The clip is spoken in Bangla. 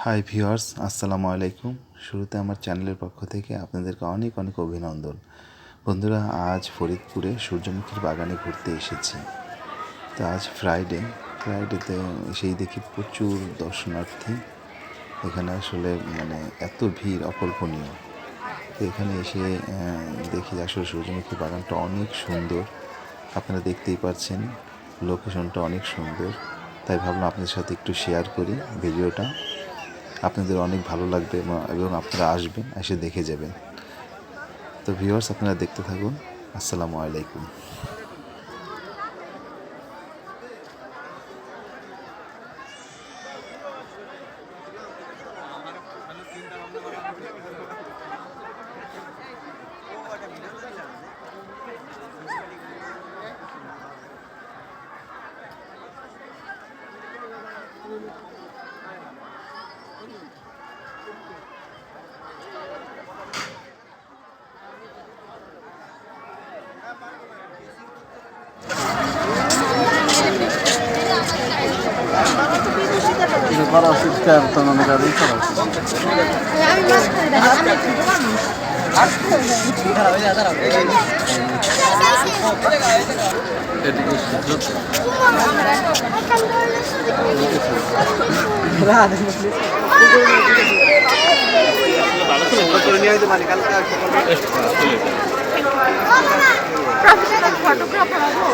হাই ভিউয়ার্স, আসসালামু আলাইকুম। শুরুতে আমার চ্যানেলের পক্ষ থেকে আপনাদেরকে অনেক অনেক অভিনন্দন। বন্ধুরা, আজ ফরিদপুরে সূর্যমুখীর বাগানে ঘুরতে এসেছি। তো আজ ফ্রাইডেতে সেই দেখি প্রচুর দর্শনার্থী। এখানে আসলে এত ভিড় অকল্পনীয়। তো এখানে এসে দেখি আসলে সূর্যমুখী বাগানটা অনেক সুন্দর। আপনারা দেখতেই পাচ্ছেন, লোকেশনটা অনেক সুন্দর। তাই ভাবলাম আপনাদের সাথে একটু শেয়ার করি ভিডিওটা। আপনাদের অনেক ভালো লাগবে এবং আপনারা আসবেন, এসে দেখে যাবেন। তো ভিউয়ার্স, আপনারা দেখতে থাকুন। আসসালামু আলাইকুম। para asistir tamam da değil para. Professional photographer হবো।